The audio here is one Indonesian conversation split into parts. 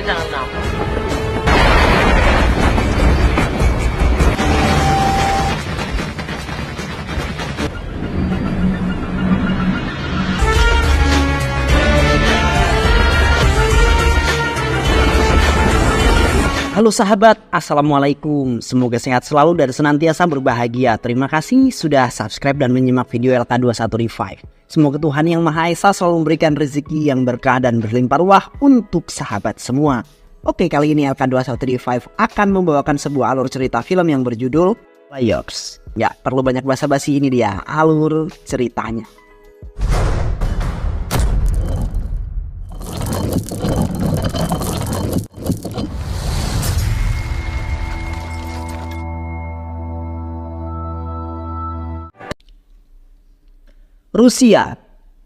jangan ngambek. Halo sahabat, Assalamualaikum. Semoga sehat selalu dan senantiasa berbahagia. Terima kasih sudah subscribe dan menyimak video LK21 Revive. Semoga Tuhan Yang Maha Esa selalu memberikan rezeki yang berkah dan berlimpah ruah untuk sahabat semua. Oke, kali ini LK21 Revive akan membawakan sebuah alur cerita film yang berjudul Players. Ya, perlu banyak basa-basi, ini dia alur ceritanya. Rusia.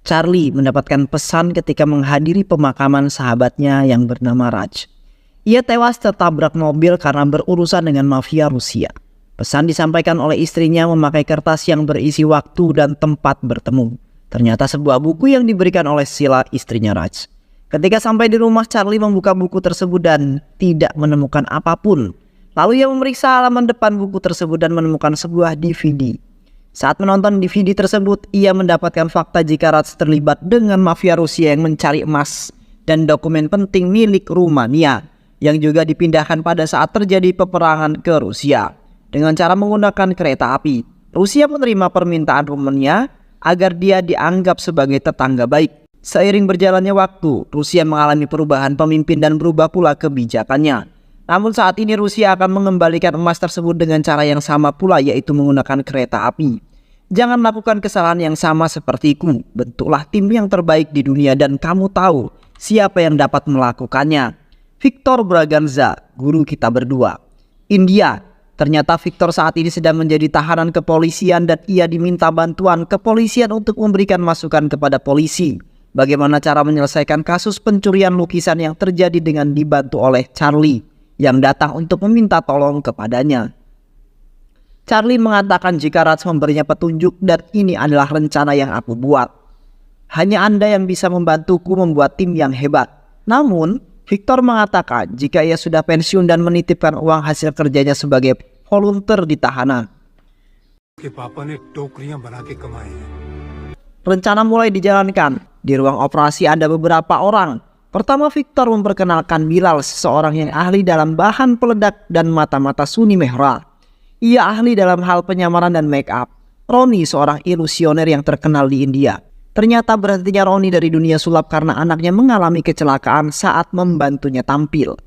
Charlie mendapatkan pesan ketika menghadiri pemakaman sahabatnya yang bernama Raj. Ia tewas tertabrak mobil karena berurusan dengan mafia Rusia. Pesan disampaikan oleh istrinya memakai kertas yang berisi waktu dan tempat bertemu. Ternyata sebuah buku yang diberikan oleh Sheila, istrinya Raj. Ketika sampai di rumah, Charlie membuka buku tersebut dan tidak menemukan apapun. Lalu ia memeriksa halaman depan buku tersebut dan menemukan sebuah DVD. Saat menonton DVD tersebut, ia mendapatkan fakta jika Raj terlibat dengan mafia Rusia yang mencari emas dan dokumen penting milik Rumania yang juga dipindahkan pada saat terjadi peperangan ke Rusia dengan cara menggunakan kereta api. Rusia menerima permintaan Rumania agar dia dianggap sebagai tetangga baik. Seiring berjalannya waktu, Rusia mengalami perubahan pemimpin dan berubah pula kebijakannya. Namun saat ini Rusia akan mengembalikan emas tersebut dengan cara yang sama pula, yaitu menggunakan kereta api. Jangan melakukan kesalahan yang sama sepertiku. Bentuklah tim yang terbaik di dunia dan kamu tahu siapa yang dapat melakukannya. Victor Braganza, guru kita berdua. India. Ternyata Victor saat ini sedang menjadi tahanan kepolisian dan ia diminta bantuan kepolisian untuk memberikan masukan kepada polisi. Bagaimana cara menyelesaikan kasus pencurian lukisan yang terjadi dengan dibantu oleh Charlie yang datang untuk meminta tolong kepadanya. Charlie mengatakan jika Raj memberinya petunjuk dan ini adalah rencana yang aku buat. Hanya Anda yang bisa membantuku membuat tim yang hebat. Namun, Victor mengatakan jika ia sudah pensiun dan menitipkan uang hasil kerjanya sebagai volunteer di tahanan. Rencana mulai dijalankan. Di ruang operasi ada beberapa orang. Pertama, Victor memperkenalkan Bilal, seseorang yang ahli dalam bahan peledak dan mata-mata Suni Mehra. Ia ahli dalam hal penyamaran dan make up. Ronnie, seorang ilusioner yang terkenal di India. Ternyata berhentinya Ronnie dari dunia sulap karena anaknya mengalami kecelakaan saat membantunya tampil.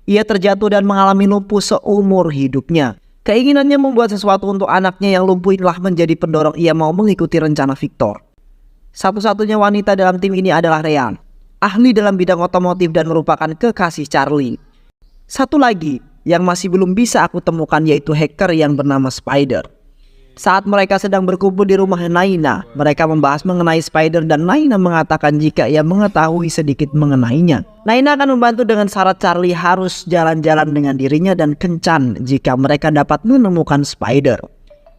Ia terjatuh dan mengalami lumpuh seumur hidupnya. Keinginannya membuat sesuatu untuk anaknya yang lumpuh inilah menjadi pendorong ia mau mengikuti rencana Victor. Satu-satunya wanita dalam tim ini adalah Ryan, ahli dalam bidang otomotif dan merupakan kekasih Charlie. Satu lagi yang masih belum bisa aku temukan yaitu hacker yang bernama Spider. Saat mereka sedang berkumpul di rumah Naina, mereka membahas mengenai Spider dan Naina mengatakan jika ia mengetahui sedikit mengenainya. Naina akan membantu dengan syarat Charlie harus jalan-jalan dengan dirinya dan kencan jika mereka dapat menemukan Spider.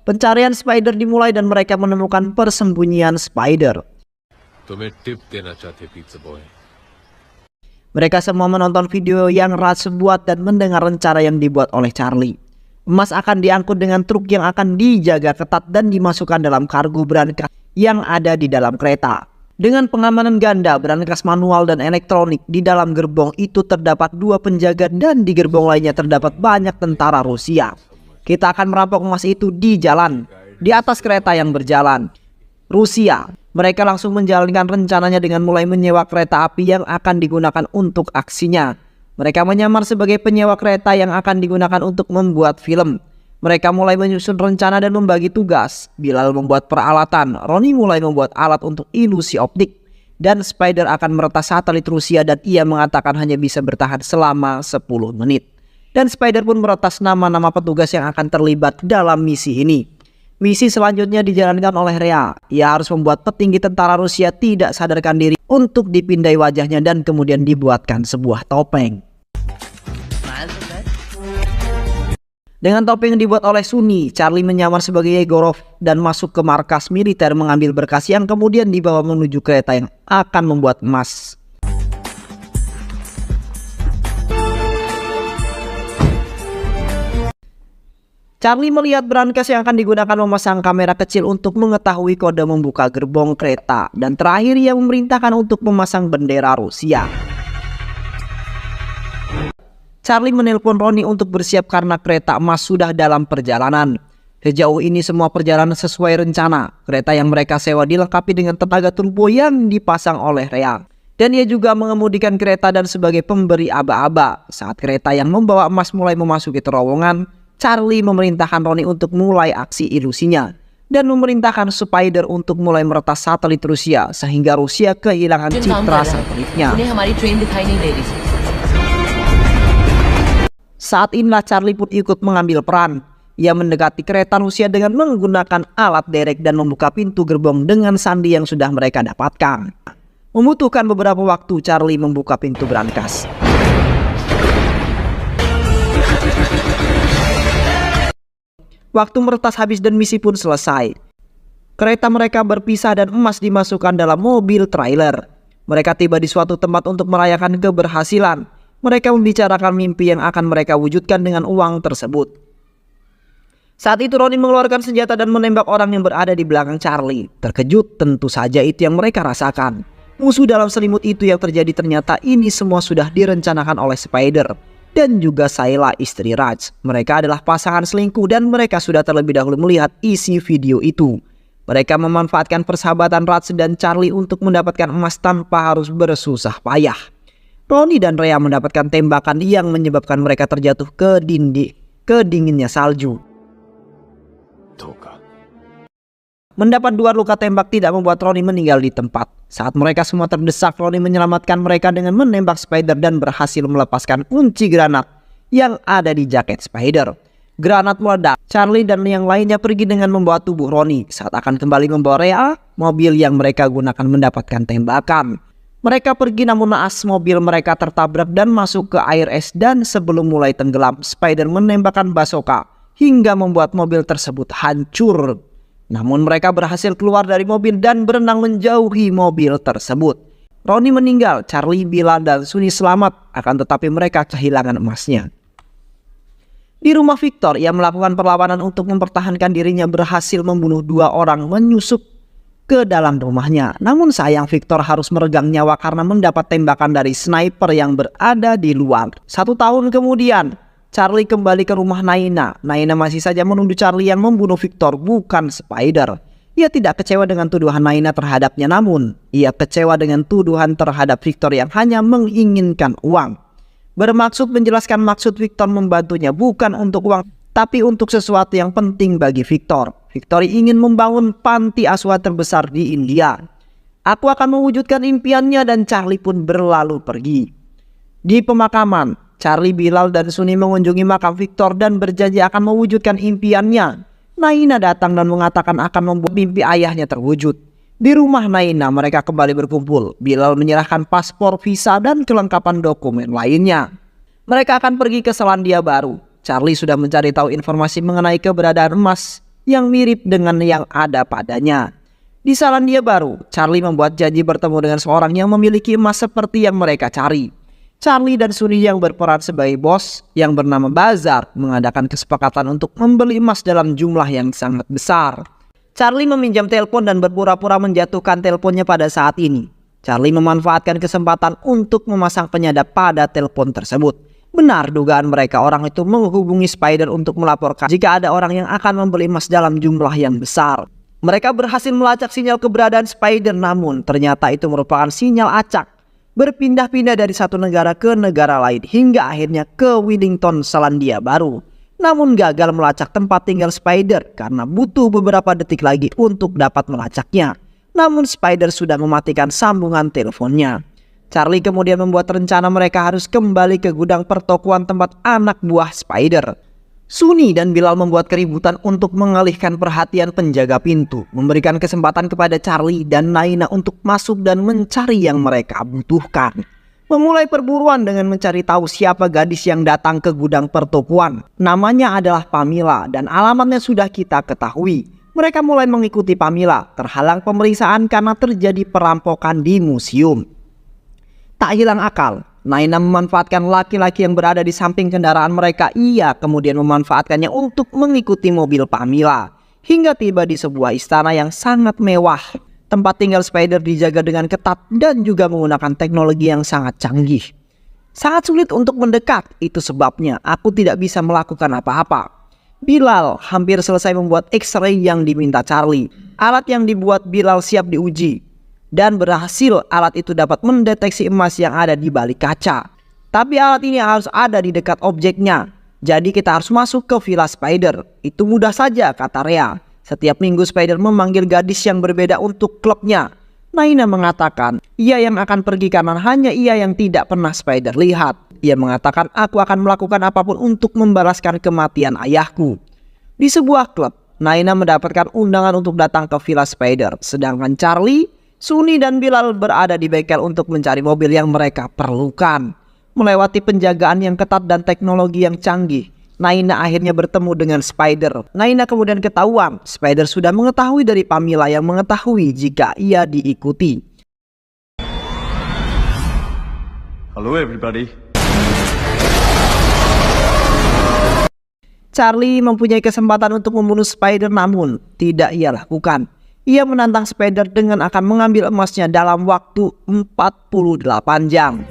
Pencarian Spider dimulai dan mereka menemukan persembunyian Spider. Mereka semua menonton video yang Raj buat dan mendengar rencana yang dibuat oleh Charlie. Emas akan diangkut dengan truk yang akan dijaga ketat dan dimasukkan dalam kargo brankas yang ada di dalam kereta. Dengan pengamanan ganda, brankas manual dan elektronik, di dalam gerbong itu terdapat 2 penjaga dan di gerbong lainnya terdapat banyak tentara Rusia. Kita akan merampok emas itu di jalan, di atas kereta yang berjalan. Rusia. Mereka langsung menjalankan rencananya dengan mulai menyewa kereta api yang akan digunakan untuk aksinya. Mereka menyamar sebagai penyewa kereta yang akan digunakan untuk membuat film. Mereka mulai menyusun rencana dan membagi tugas. Bilal membuat peralatan, Ronnie mulai membuat alat untuk ilusi optik, dan Spider akan meretas satelit Rusia dan ia mengatakan hanya bisa bertahan selama 10 menit. Dan Spider pun meretas nama-nama petugas yang akan terlibat dalam misi ini. Misi selanjutnya dijalankan oleh Rea. Ia harus membuat petinggi tentara Rusia tidak sadarkan diri untuk dipindai wajahnya dan kemudian dibuatkan sebuah topeng. Dengan topeng yang dibuat oleh Suni, Charlie menyamar sebagai Yegorov dan masuk ke markas militer mengambil berkas yang kemudian dibawa menuju kereta yang akan membuat emas. Charlie melihat brankas yang akan digunakan memasang kamera kecil untuk mengetahui kode membuka gerbong kereta, dan terakhir ia memerintahkan untuk memasang bendera Rusia. Charlie menelpon Ronnie untuk bersiap karena kereta emas sudah dalam perjalanan. Sejauh ini semua perjalanan sesuai rencana. Kereta yang mereka sewa dilengkapi dengan tenaga turbo yang dipasang oleh Rhea. Dan ia juga mengemudikan kereta dan sebagai pemberi aba-aba. Saat kereta yang membawa emas mulai memasuki terowongan, Charlie memerintahkan Ronnie untuk mulai aksi ilusinya. Dan memerintahkan Spider untuk mulai meretas satelit Rusia sehingga Rusia kehilangan citra satelitnya. Saat inilah Charlie pun ikut mengambil peran. Ia mendekati kereta Rusia dengan menggunakan alat derek dan membuka pintu gerbong dengan sandi yang sudah mereka dapatkan. Membutuhkan beberapa waktu, Charlie membuka pintu brankas. Waktu meretas habis dan misi pun selesai. Kereta mereka berpisah dan emas dimasukkan dalam mobil trailer. Mereka tiba di suatu tempat untuk merayakan keberhasilan. Mereka membicarakan mimpi yang akan mereka wujudkan dengan uang tersebut. Saat itu Ronnie mengeluarkan senjata dan menembak orang yang berada di belakang Charlie. Terkejut, tentu saja itu yang mereka rasakan. Musuh dalam selimut itu yang terjadi ternyata ini semua sudah direncanakan oleh Spider dan juga Sayla, istri Raj. Mereka adalah pasangan selingkuh dan mereka sudah terlebih dahulu melihat isi video itu. Mereka memanfaatkan persahabatan Raj dan Charlie untuk mendapatkan emas tanpa harus bersusah payah. Ronnie dan Rhea mendapatkan tembakan yang menyebabkan mereka terjatuh ke dinginnya salju. Mendapat 2 luka tembak tidak membuat Ronnie meninggal di tempat. Saat mereka semua terdesak, Ronnie menyelamatkan mereka dengan menembak Spider dan berhasil melepaskan kunci granat yang ada di jaket Spider. Granat meledak. Charlie dan yang lainnya pergi dengan membawa tubuh Ronnie. Saat akan kembali membawa Rhea, mobil yang mereka gunakan mendapatkan tembakan. Mereka pergi namun naas mobil mereka tertabrak dan masuk ke air es, dan sebelum mulai tenggelam, Spider menembakkan bazooka hingga membuat mobil tersebut hancur. Namun mereka berhasil keluar dari mobil dan berenang menjauhi mobil tersebut. Ronnie meninggal, Charlie, Bilal, dan Sunny selamat, akan tetapi mereka kehilangan emasnya. Di rumah Victor, ia melakukan perlawanan untuk mempertahankan dirinya, berhasil membunuh 2 orang menyusup ke dalam rumahnya. Namun sayang, Victor harus meregang nyawa karena mendapat tembakan dari sniper yang berada di luar. 1 tahun kemudian, Charlie kembali ke rumah Naina. Naina masih saja menuduh Charlie yang membunuh Victor, bukan Spider. Ia tidak kecewa dengan tuduhan Naina terhadapnya, namun ia kecewa dengan tuduhan terhadap Victor yang hanya menginginkan uang. Bermaksud menjelaskan maksud Victor membantunya bukan untuk uang, tapi untuk sesuatu yang penting bagi Victor. Victor ingin membangun panti asuhan terbesar di India. Aku akan mewujudkan impiannya, dan Charlie pun berlalu pergi. Di pemakaman, Charlie, Bilal, dan Sunny mengunjungi makam Victor dan berjanji akan mewujudkan impiannya. Naina datang dan mengatakan akan membuat mimpi ayahnya terwujud. Di rumah Naina mereka kembali berkumpul. Bilal menyerahkan paspor, visa, dan kelengkapan dokumen lainnya. Mereka akan pergi ke Selandia Baru. Charlie sudah mencari tahu informasi mengenai keberadaan emas yang mirip dengan yang ada padanya. Di Selandia Baru, Charlie membuat janji bertemu dengan seorang yang memiliki emas seperti yang mereka cari. Charlie dan Sunny yang berperan sebagai bos yang bernama Bazar mengadakan kesepakatan untuk membeli emas dalam jumlah yang sangat besar. Charlie meminjam telepon dan berpura-pura menjatuhkan teleponnya pada saat ini. Charlie memanfaatkan kesempatan untuk memasang penyadap pada telepon tersebut. Benar dugaan mereka, orang itu menghubungi Spider untuk melaporkan jika ada orang yang akan membeli emas dalam jumlah yang besar. Mereka berhasil melacak sinyal keberadaan Spider, namun ternyata itu merupakan sinyal acak. Berpindah-pindah dari satu negara ke negara lain hingga akhirnya ke Wellington, Selandia Baru. Namun gagal melacak tempat tinggal Spider karena butuh beberapa detik lagi untuk dapat melacaknya. Namun Spider sudah mematikan sambungan teleponnya. Charlie kemudian membuat rencana mereka harus kembali ke gudang pertokoan tempat anak buah Spider. Sunny dan Bilal membuat keributan untuk mengalihkan perhatian penjaga pintu, memberikan kesempatan kepada Charlie dan Naina untuk masuk dan mencari yang mereka butuhkan. Memulai perburuan dengan mencari tahu siapa gadis yang datang ke gudang pertokoan. Namanya adalah Pamela dan alamatnya sudah kita ketahui. Mereka mulai mengikuti Pamela, terhalang pemeriksaan karena terjadi perampokan di museum. Tak hilang akal, Naina memanfaatkan laki-laki yang berada di samping kendaraan mereka. Ia kemudian memanfaatkannya untuk mengikuti mobil Pamila hingga tiba di sebuah istana yang sangat mewah. Tempat tinggal Spider dijaga dengan ketat dan juga menggunakan teknologi yang sangat canggih. Sangat sulit untuk mendekat, itu sebabnya aku tidak bisa melakukan apa-apa. Bilal hampir selesai membuat X-ray yang diminta Charlie. Alat yang dibuat Bilal siap diuji. Dan berhasil alat itu dapat mendeteksi emas yang ada di balik kaca. Tapi alat ini harus ada di dekat objeknya. Jadi kita harus masuk ke Villa Spider. Itu mudah saja, kata Rhea. Setiap minggu Spider memanggil gadis yang berbeda untuk klubnya. Naina mengatakan ia yang akan pergi karena hanya ia yang tidak pernah Spider lihat. Ia mengatakan aku akan melakukan apapun untuk membalaskan kematian ayahku. Di sebuah klub, Naina mendapatkan undangan untuk datang ke Villa Spider. Sedangkan Charlie, Sunny dan Bilal berada di bengkel untuk mencari mobil yang mereka perlukan. Melewati penjagaan yang ketat dan teknologi yang canggih, Naina akhirnya bertemu dengan Spider. Naina kemudian ketahuan Spider sudah mengetahui dari Pamila yang mengetahui jika ia diikuti. Hello everybody. Charlie mempunyai kesempatan untuk membunuh Spider namun tidak ia lakukan. Ia menantang Spider dengan akan mengambil emasnya dalam waktu 48 jam.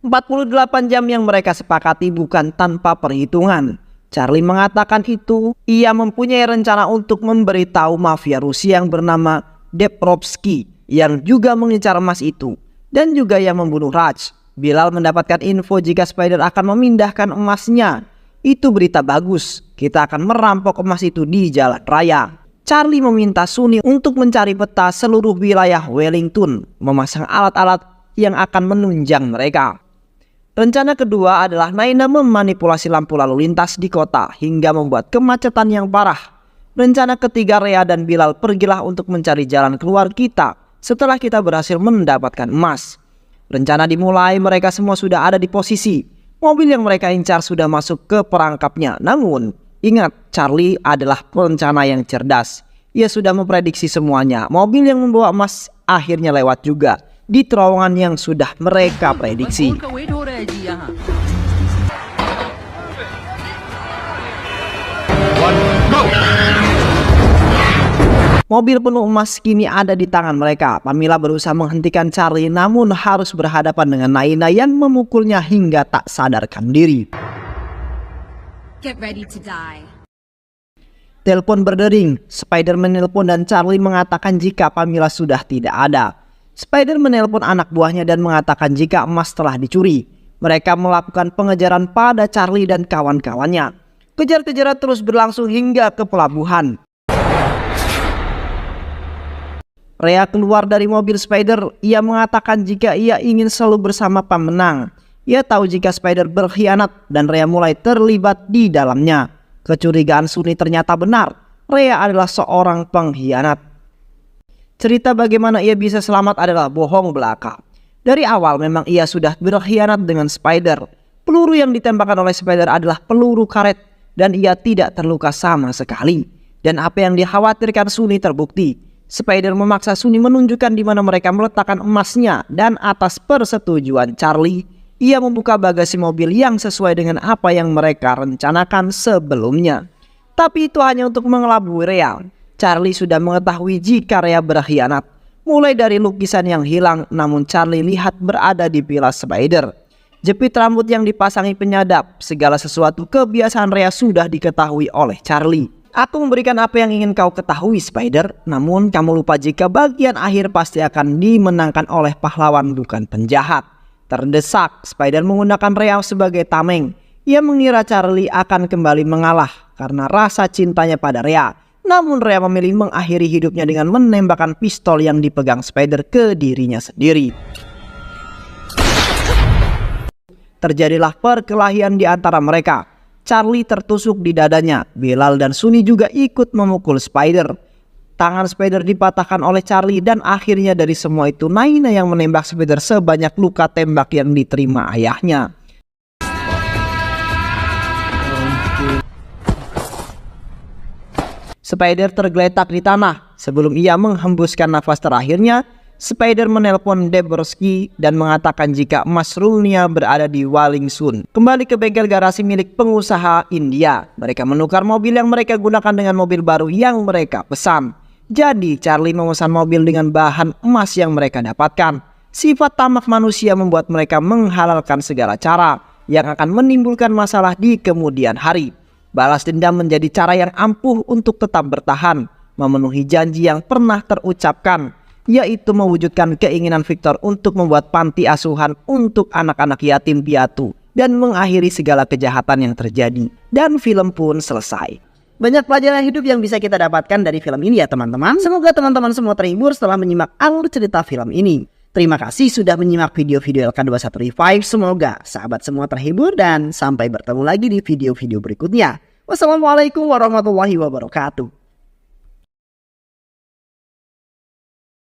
48 jam yang mereka sepakati bukan tanpa perhitungan. Charlie mengatakan itu ia mempunyai rencana untuk memberitahu mafia Rusia yang bernama Deprovsky yang juga mengincar emas itu dan juga yang membunuh Raj. Bilal mendapatkan info jika Spider akan memindahkan emasnya. Itu berita bagus, kita akan merampok emas itu di jalan raya. Charlie meminta Sunny untuk mencari peta seluruh wilayah Wellington, memasang alat-alat yang akan menunjang mereka. Rencana kedua adalah Naina memanipulasi lampu lalu lintas di kota hingga membuat kemacetan yang parah. Rencana ketiga, Rhea dan Bilal pergilah untuk mencari jalan keluar kita setelah kita berhasil mendapatkan emas. Rencana dimulai, mereka semua sudah ada di posisi. Mobil yang mereka incar sudah masuk ke perangkapnya. Namun, ingat, Charlie adalah perencana yang cerdas. Ia sudah memprediksi semuanya. Mobil yang membawa emas akhirnya lewat juga di terowongan yang sudah mereka prediksi. Mobil penuh emas kini ada di tangan mereka. Pamila berusaha menghentikan Charlie namun harus berhadapan dengan Naina yang memukulnya hingga tak sadarkan diri. Get ready to die. Telepon berdering. Spider menelpon dan Charlie mengatakan jika Pamila sudah tidak ada. Spider menelpon anak buahnya dan mengatakan jika emas telah dicuri. Mereka melakukan pengejaran pada Charlie dan kawan-kawannya. Kejar-kejaran terus berlangsung hingga ke pelabuhan. Rhea keluar dari mobil Spider. Ia mengatakan jika ia ingin selalu bersama pemenang. Ia tahu jika Spider berkhianat dan Rhea mulai terlibat di dalamnya. Kecurigaan Sunny ternyata benar. Rhea adalah seorang pengkhianat. Cerita bagaimana ia bisa selamat adalah bohong belaka. Dari awal memang ia sudah berkhianat dengan Spider. Peluru yang ditembakkan oleh Spider adalah peluru karet dan ia tidak terluka sama sekali. Dan apa yang dikhawatirkan Sunny terbukti. Spider memaksa Sunny menunjukkan di mana mereka meletakkan emasnya dan atas persetujuan Charlie, ia membuka bagasi mobil yang sesuai dengan apa yang mereka rencanakan sebelumnya. Tapi itu hanya untuk mengelabui Rhea. Charlie sudah mengetahui jika Rhea berkhianat. Mulai dari lukisan yang hilang namun Charlie lihat berada di Villa Spider. Jepit rambut yang dipasangi penyadap, segala sesuatu kebiasaan Rhea sudah diketahui oleh Charlie. Aku memberikan apa yang ingin kau ketahui Spider, namun kamu lupa jika bagian akhir pasti akan dimenangkan oleh pahlawan bukan penjahat. Terdesak, Spider menggunakan Rhea sebagai tameng. Ia mengira Charlie akan kembali mengalah karena rasa cintanya pada Rhea. Namun Rhea memilih mengakhiri hidupnya dengan menembakkan pistol yang dipegang Spider ke dirinya sendiri. Terjadilah perkelahian di antara mereka. Charlie tertusuk di dadanya. Bilal dan Sunny juga ikut memukul Spider. Tangan Spider dipatahkan oleh Charlie dan akhirnya dari semua itu Naina yang menembak Spider sebanyak luka tembak yang diterima ayahnya. Spider tergeletak di tanah. Sebelum ia menghembuskan nafas terakhirnya, Spider menelpon Dabrowski dan mengatakan jika Mas Rulnia berada di Wallingsun. Kembali ke bengkel garasi milik pengusaha India. Mereka menukar mobil yang mereka gunakan dengan mobil baru yang mereka pesan. Jadi Charlie memesan mobil dengan bahan emas yang mereka dapatkan. Sifat tamak manusia membuat mereka menghalalkan segala cara yang akan menimbulkan masalah di kemudian hari. Balas dendam menjadi cara yang ampuh untuk tetap bertahan, memenuhi janji yang pernah terucapkan, yaitu mewujudkan keinginan Victor untuk membuat panti asuhan untuk anak-anak yatim piatu dan mengakhiri segala kejahatan yang terjadi. Dan film pun selesai. Banyak pelajaran hidup yang bisa kita dapatkan dari film ini ya teman-teman. Semoga teman-teman semua terhibur setelah menyimak alur cerita film ini. Terima kasih sudah menyimak video-video LK21 Revive. Semoga sahabat semua terhibur dan sampai bertemu lagi di video-video berikutnya. Wassalamualaikum warahmatullahi wabarakatuh.